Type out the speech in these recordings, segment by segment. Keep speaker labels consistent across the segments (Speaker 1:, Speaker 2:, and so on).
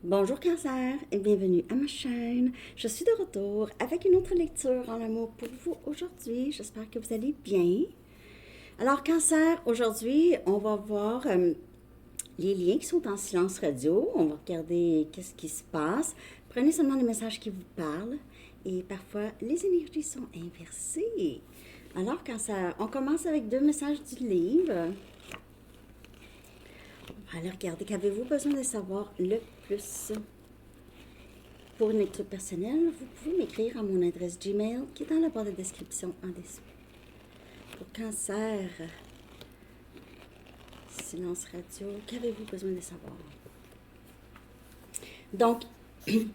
Speaker 1: Bonjour Cancer et bienvenue à ma chaîne. Je suis de retour avec une autre lecture en amour pour vous aujourd'hui. J'espère que vous allez bien. Alors Cancer, aujourd'hui on va voir les liens qui sont en silence radio. On va regarder qu'est-ce qui se passe. Prenez seulement les messages qui vous parlent et parfois les énergies sont inversées. Alors Cancer, on commence avec 2 messages du livre. Alors, regardez, qu'avez-vous besoin de savoir le plus? Pour une lecture personnelle, vous pouvez m'écrire à mon adresse Gmail qui est dans la barre de description en dessous. Pour Cancer, silence radio, qu'avez-vous besoin de savoir? Donc,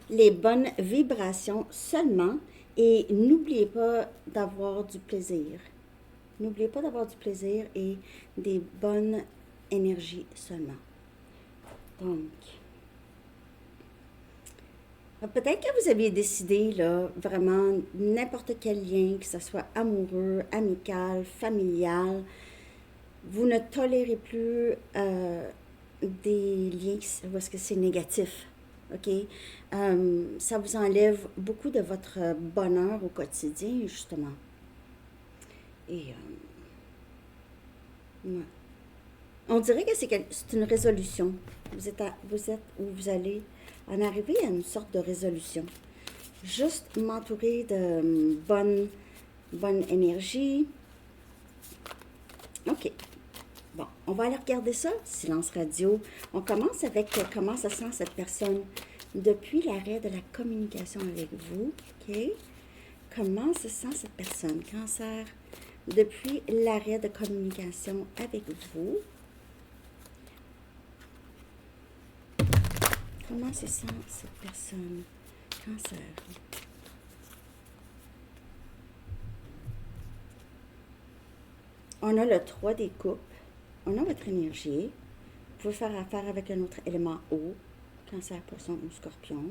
Speaker 1: les bonnes vibrations seulement et n'oubliez pas d'avoir du plaisir. N'oubliez pas d'avoir du plaisir et des bonnes énergies seulement. Donc, peut-être que vous aviez décidé, là, vraiment, n'importe quel lien, que ce soit amoureux, amical, familial, vous ne tolérez plus des liens où est-ce que c'est négatif, OK? Ça vous enlève beaucoup de votre bonheur au quotidien, justement. Et, ouais. On dirait que c'est une résolution. Vous êtes où vous allez en arriver à une sorte de résolution. Juste m'entourer de bonne énergie. OK. Bon, on va aller regarder ça. Silence radio. On commence avec comment se sent cette personne depuis l'arrêt de la communication avec vous. OK. Comment se sent cette personne? Cancer. Depuis l'arrêt de communication avec vous. Comment se sent cette personne? Cancer. On a le 3 des coupes. On a votre énergie. Vous pouvez faire affaire avec un autre élément eau. Cancer, poisson ou scorpion.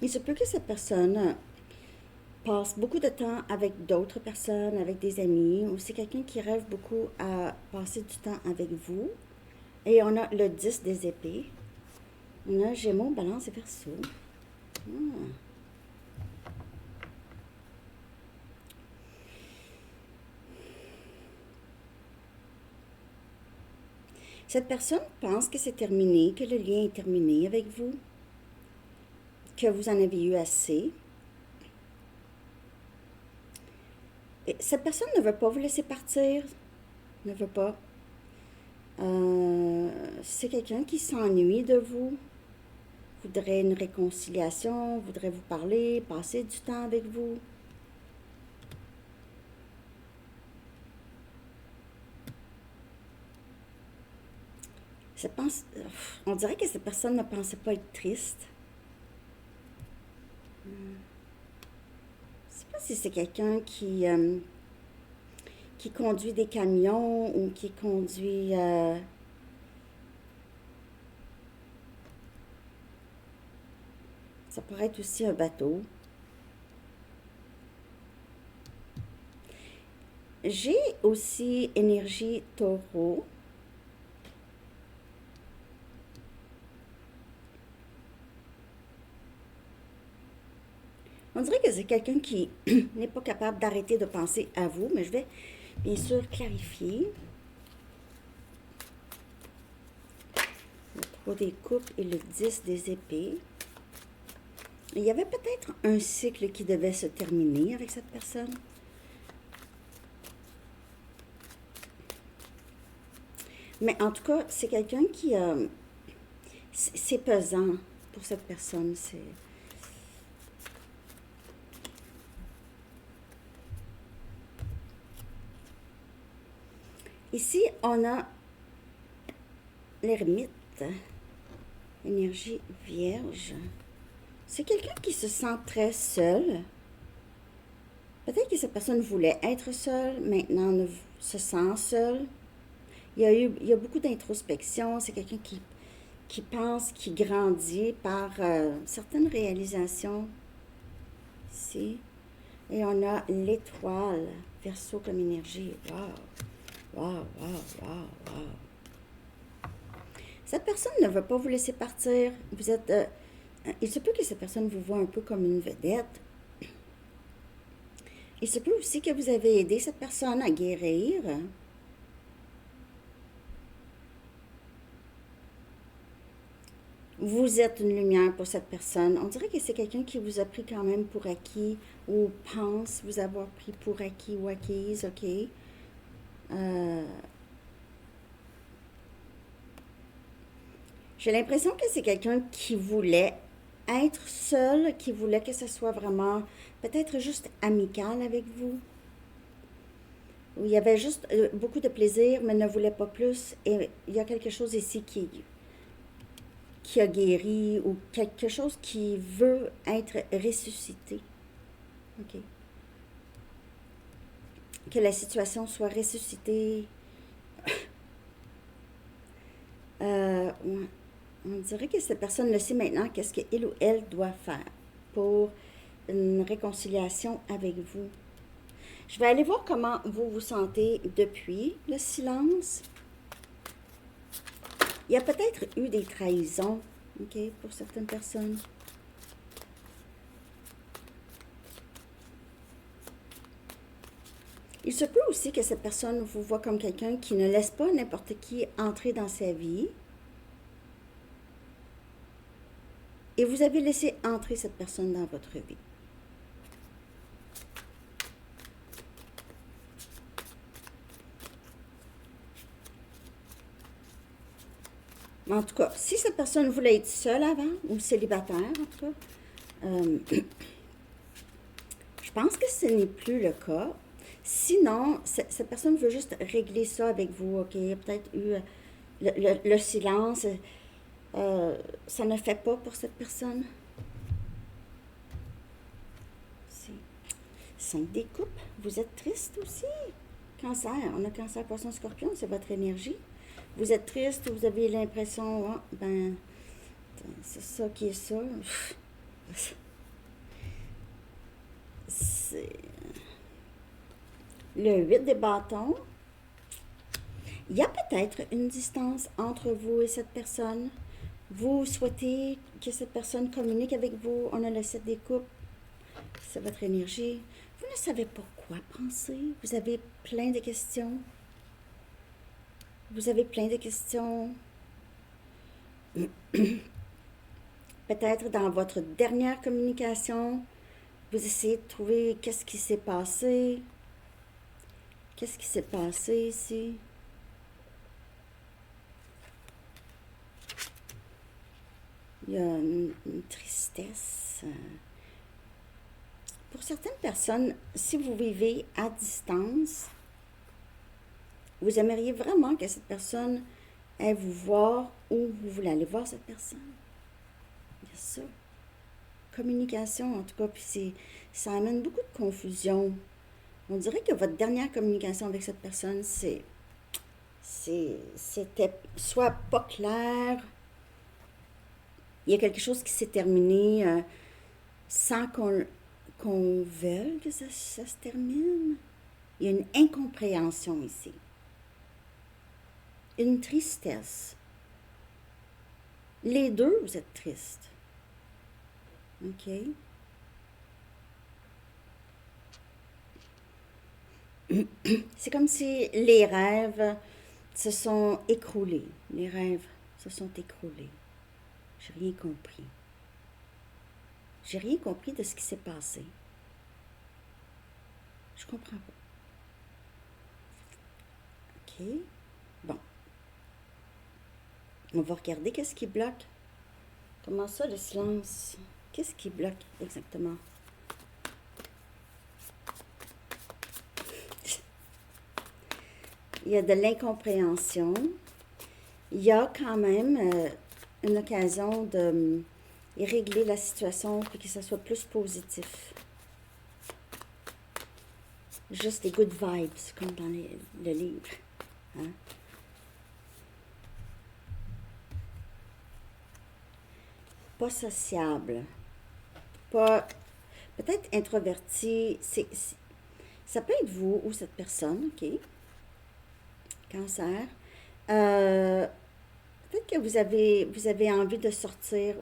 Speaker 1: Il se peut que cette personne passe beaucoup de temps avec d'autres personnes, avec des amis, ou c'est quelqu'un qui rêve beaucoup à passer du temps avec vous. Et on a le 10 des épées. On a Gémeaux, Balance et Verseau. Cette personne pense que c'est terminé, que le lien est terminé avec vous, que vous en avez eu assez. Et cette personne ne veut pas vous laisser partir, ne veut pas. C'est quelqu'un qui s'ennuie de vous, voudrait une réconciliation, voudrait vous parler, passer du temps avec vous. On dirait que cette personne ne pensait pas être triste. Je ne sais pas si c'est quelqu'un qui conduit des camions ou qui conduit... ça pourrait être aussi un bateau. J'ai aussi énergie taureau. On dirait que c'est quelqu'un qui n'est pas capable d'arrêter de penser à vous, mais je vais bien sûr clarifier. Le 3 des coupes et le 10 des épées. Il y avait peut-être un cycle qui devait se terminer avec cette personne. Mais en tout cas, c'est quelqu'un qui... c'est pesant pour cette personne. Ici, on a l'ermite, énergie vierge. C'est quelqu'un qui se sent très seul. Peut-être que cette personne voulait être seule, maintenant se sent seule. Il y a beaucoup d'introspection. C'est quelqu'un qui pense, qui grandit par certaines réalisations. Ici. Et on a l'étoile, Verseau comme énergie. Wow! Wow, wow, wow, wow. Cette personne ne veut pas vous laisser partir. Vous êtes... il se peut que cette personne vous voit un peu comme une vedette. Il se peut aussi que vous avez aidé cette personne à guérir. Vous êtes une lumière pour cette personne. On dirait que c'est quelqu'un qui vous a pris quand même pour acquis ou pense vous avoir pris pour acquis ou acquise, ok? J'ai l'impression que c'est quelqu'un qui voulait être seul, qui voulait que ce soit vraiment peut-être juste amical avec vous. Où il y avait juste beaucoup de plaisir, mais ne voulait pas plus. Et il y a quelque chose ici qui a guéri ou quelque chose qui veut être ressuscité. OK. Que la situation soit ressuscitée. Ouais. On dirait que cette personne le sait maintenant qu'est-ce qu'il ou elle doit faire pour une réconciliation avec vous. Je vais aller voir comment vous vous sentez depuis le silence. Il y a peut-être eu des trahisons, ok, pour certaines personnes. Il se peut aussi que cette personne vous voit comme quelqu'un qui ne laisse pas n'importe qui entrer dans sa vie. Et vous avez laissé entrer cette personne dans votre vie. En tout cas, si cette personne voulait être seule avant, ou célibataire en tout cas, je pense que ce n'est plus le cas. Sinon, cette personne veut juste régler ça avec vous, ok? Il y a peut-être eu le silence, ça ne fait pas pour cette personne. 5 des coupes, vous êtes triste aussi. Cancer, on a cancer, poisson, scorpion, c'est votre énergie. Vous êtes triste, vous avez l'impression, oh, ben, c'est ça qui est ça. C'est le 8 des bâtons. Il y a peut-être une distance entre vous et cette personne. Vous souhaitez que cette personne communique avec vous. On a le 7 des coupes. C'est votre énergie. Vous ne savez pas quoi penser. Vous avez plein de questions. Vous avez plein de questions. Peut-être dans votre dernière communication, vous essayez de trouver qu'est-ce qui s'est passé. Qu'est-ce qui s'est passé ici? Il y a une tristesse. Pour certaines personnes, si vous vivez à distance, vous aimeriez vraiment que cette personne aille vous voir ou vous voulez aller voir cette personne. Il y a ça. Communication, en tout cas, puis ça amène beaucoup de confusion. On dirait que votre dernière communication avec cette personne, c'était soit pas clair, il y a quelque chose qui s'est terminé sans qu'on veuille que ça se termine. Il y a une incompréhension ici. Une tristesse. Les deux, vous êtes tristes. OK? C'est comme si les rêves se sont écroulés. Les rêves se sont écroulés. J'ai rien compris. J'ai rien compris de ce qui s'est passé. Je comprends pas. OK? Bon. On va regarder qu'est-ce qui bloque. Comment ça, le silence? Qu'est-ce qui bloque exactement? Il y a de l'incompréhension. Il y a quand même une occasion de régler la situation pour que ça soit plus positif. Juste des good vibes, comme dans le livre. Hein? Pas sociable. Pas... Peut-être introverti. Ça peut être vous ou cette personne, OK? Cancer. Peut-être que vous avez envie de sortir,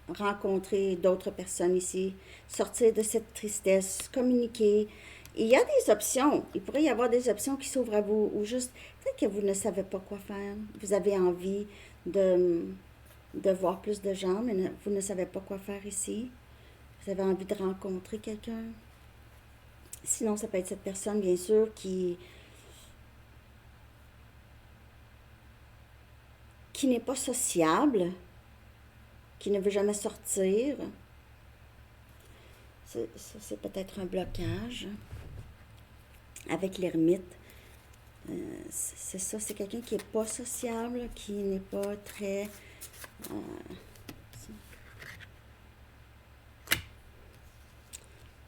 Speaker 1: rencontrer d'autres personnes ici, sortir de cette tristesse, communiquer. Il y a des options. Il pourrait y avoir des options qui s'ouvrent à vous, ou juste, peut-être que vous ne savez pas quoi faire. Vous avez envie de, de voir plus de gens, mais vous ne savez pas quoi faire ici. Vous avez envie de rencontrer quelqu'un. Sinon, ça peut être cette personne, bien sûr, qui n'est pas sociable, qui ne veut jamais sortir. C'est peut-être un blocage avec l'ermite. C'est ça, c'est quelqu'un qui n'est pas sociable, qui n'est pas très...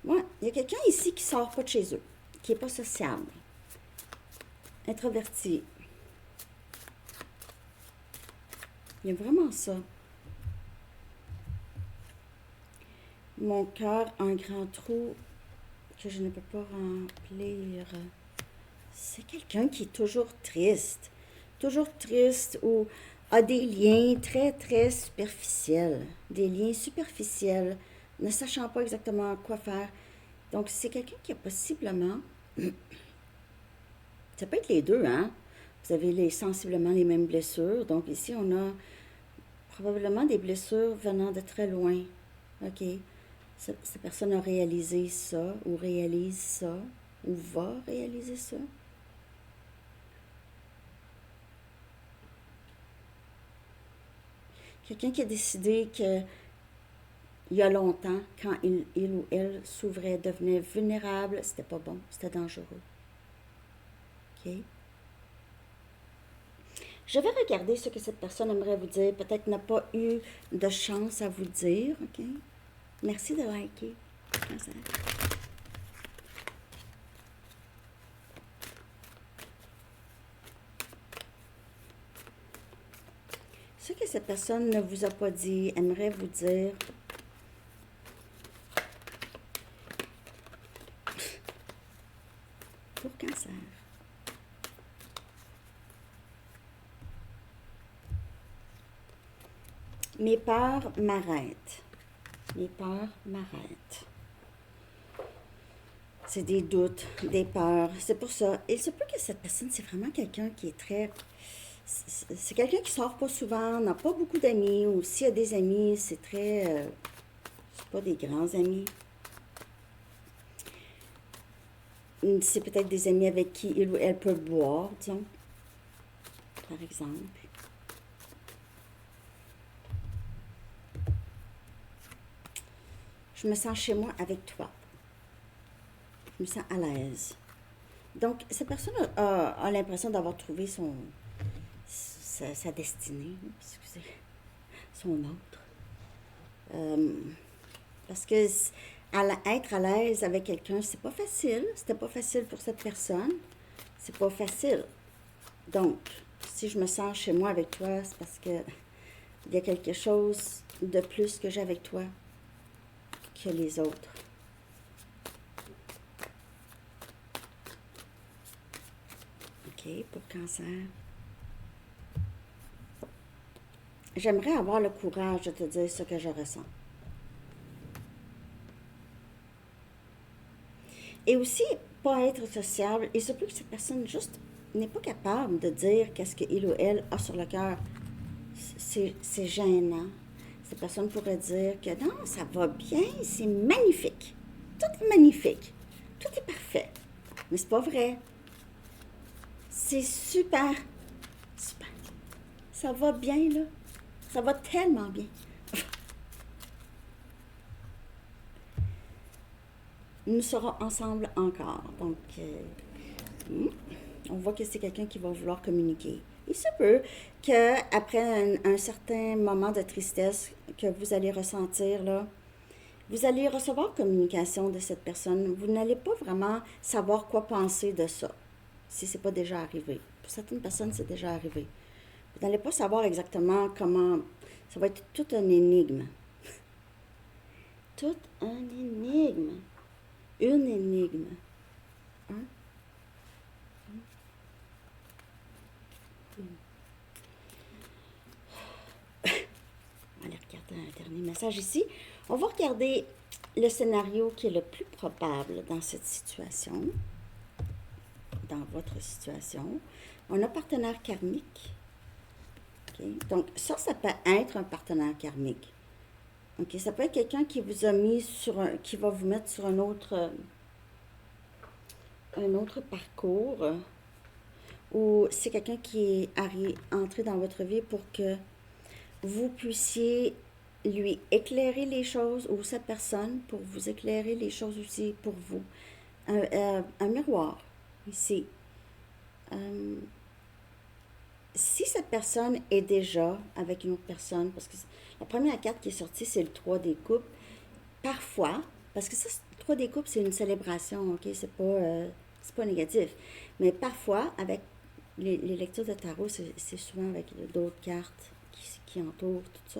Speaker 1: ouais, il y a quelqu'un ici qui sort pas de chez eux, qui n'est pas sociable, introverti. Il y a vraiment ça. Mon cœur a un grand trou que je ne peux pas remplir. C'est quelqu'un qui est toujours triste ou a des liens très, très superficiels, des liens superficiels, ne sachant pas exactement quoi faire. Donc, c'est quelqu'un qui a possiblement, ça peut être les deux, hein? Vous avez sensiblement les mêmes blessures. Donc, ici, on a probablement des blessures venant de très loin. OK. Cette personne a réalisé ça, ou réalise ça, ou va réaliser ça. Quelqu'un qui a décidé que il y a longtemps, quand il ou elle s'ouvrait, devenait vulnérable, c'était pas bon, c'était dangereux. OK? Je vais regarder ce que cette personne aimerait vous dire. Peut-être n'a pas eu de chance à vous dire. OK? Merci de liker. Merci. Ce que cette personne ne vous a pas dit, aimerait vous dire. Pour Cancer. Mes peurs m'arrêtent. Mes peurs m'arrêtent. C'est des doutes, des peurs. C'est pour ça. Il se peut que cette personne, c'est vraiment quelqu'un qui est très... C'est quelqu'un qui sort pas souvent, n'a pas beaucoup d'amis, ou s'il y a des amis, c'est très... c'est pas des grands amis. C'est peut-être des amis avec qui il ou elle peut boire, disons, par exemple. Je me sens chez moi avec toi. Je me sens à l'aise. Donc, cette personne a l'impression d'avoir trouvé sa destinée, excusez, son autre. Parce que être à l'aise avec quelqu'un, c'est pas facile. C'était pas facile pour cette personne. C'est pas facile. Donc, si je me sens chez moi avec toi, c'est parce que il y a quelque chose de plus que j'ai avec toi que les autres. OK, pour Cancer. J'aimerais avoir le courage de te dire ce que je ressens. Et aussi, pas être sociable. Il se peut que cette personne juste n'est pas capable de dire qu'est-ce qu'il ou elle a sur le cœur. C'est gênant. Cette personne pourrait dire que non, ça va bien, c'est magnifique. Tout est magnifique. Tout est parfait. Mais c'est pas vrai. C'est super. Super. Ça va bien, là. Ça va tellement bien. Nous serons ensemble encore. Donc, on voit que c'est quelqu'un qui va vouloir communiquer. Il se peut qu'après un certain moment de tristesse que vous allez ressentir, là, vous allez recevoir communication de cette personne. Vous n'allez pas vraiment savoir quoi penser de ça, si ce n'est pas déjà arrivé. Pour certaines personnes, c'est déjà arrivé. Vous n'allez pas savoir exactement comment... Ça va être tout un énigme. Tout un énigme. Une énigme. Hein? message ici. On va regarder le scénario qui est le plus probable dans cette situation, dans votre situation. On a partenaire karmique. Okay? Donc, ça peut être un partenaire karmique. Okay? Ça peut être quelqu'un qui vous a mis qui va vous mettre sur un autre parcours, ou c'est quelqu'un qui est entré dans votre vie pour que vous puissiez lui éclairer les choses, ou cette personne pour vous éclairer les choses aussi pour vous. Un miroir, ici. Si cette personne est déjà avec une autre personne, parce que la première carte qui est sortie, c'est le 3 des coupes, parfois, parce que ça, le 3 des coupes, c'est une célébration, ok? C'est pas négatif. Mais parfois, avec les lectures de tarot, c'est souvent avec d'autres cartes qui entourent tout ça.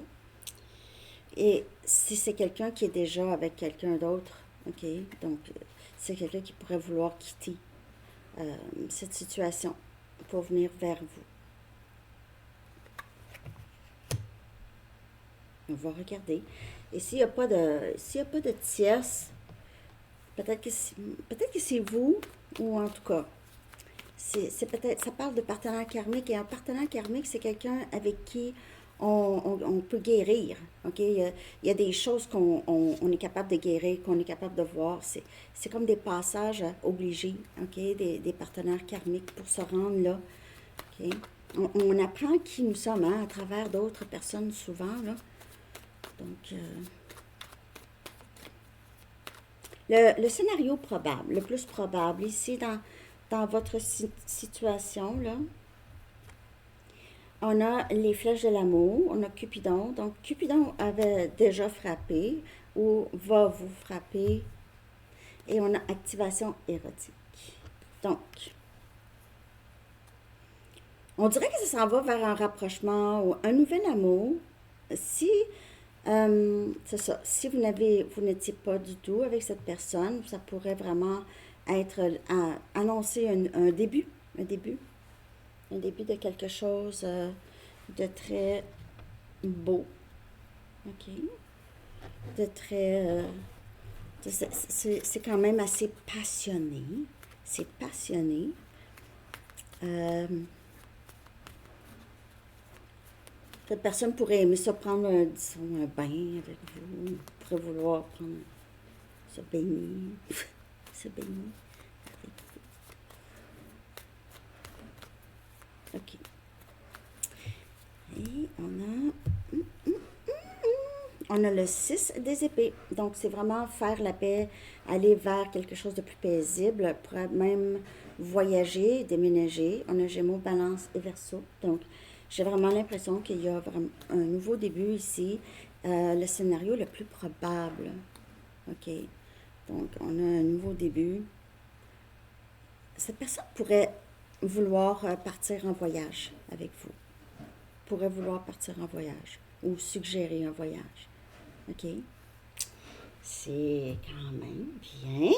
Speaker 1: Et si c'est quelqu'un qui est déjà avec quelqu'un d'autre, ok? Donc, c'est quelqu'un qui pourrait vouloir quitter cette situation pour venir vers vous. On va regarder. Et s'il n'y a pas de tierce, peut-être que c'est vous, ou en tout cas, c'est peut-être, ça parle de partenaire karmique, et un partenaire karmique, c'est quelqu'un avec qui on peut guérir. Ok, il y a des choses qu'on est capable de guérir, qu'on est capable de voir. C'est comme des passages obligés, ok, des partenaires karmiques pour se rendre là. Ok, on apprend qui nous sommes, hein, à travers d'autres personnes souvent là. Donc, le scénario probable, le plus probable, ici dans votre situation, là, on a les flèches de l'amour, on a Cupidon. Donc, Cupidon avait déjà frappé ou va vous frapper. Et on a activation érotique. Donc, on dirait que ça s'en va vers un rapprochement ou un nouvel amour. Si c'est ça. Si vous n'étiez pas du tout avec cette personne, ça pourrait vraiment être annoncer un début de quelque chose de très beau, ok, de très, c'est quand même assez passionné, c'est passionné. Cette personne pourrait aimer ça prendre, disons, un bain avec vous, pourrait vouloir prendre, se baigner, se baigner avec vous. Ok. Et on a le 6 des épées. Donc, c'est vraiment faire la paix, aller vers quelque chose de plus paisible, pour même voyager, déménager. On a Gémeaux, Balance et Verseau. Donc, j'ai vraiment l'impression qu'il y a vraiment un nouveau début ici. Le scénario le plus probable. OK. Donc, on a un nouveau début. Cette personne pourrait vouloir partir en voyage avec vous. Pourrait vouloir partir en voyage ou suggérer un voyage. OK? C'est quand même bien.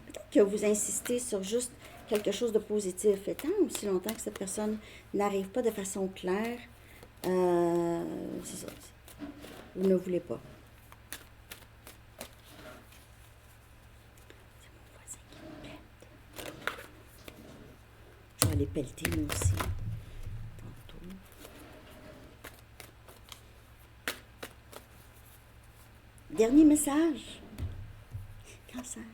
Speaker 1: Peut-être que vous insistez sur juste quelque chose de positif. Et tant aussi longtemps que cette personne n'arrive pas de façon claire, c'est ça. Vous ne voulez pas. C'est mon voisin qui pète. Je vais aller pelleter moi aussi. Tantôt. Dernier message. Cancer.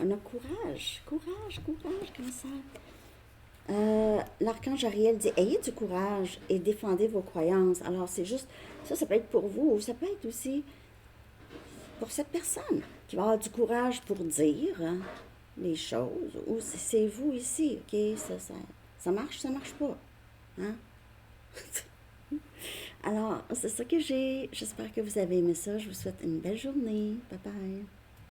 Speaker 1: On a courage, Cancer. L'archange Ariel dit, ayez du courage et défendez vos croyances. Alors, c'est juste, ça peut être pour vous, ou ça peut être aussi pour cette personne qui va avoir du courage pour dire les choses, ou c'est vous ici, ok? Ça marche pas, hein? Alors, c'est ça que j'ai. J'espère que vous avez aimé ça. Je vous souhaite une belle journée. Bye bye.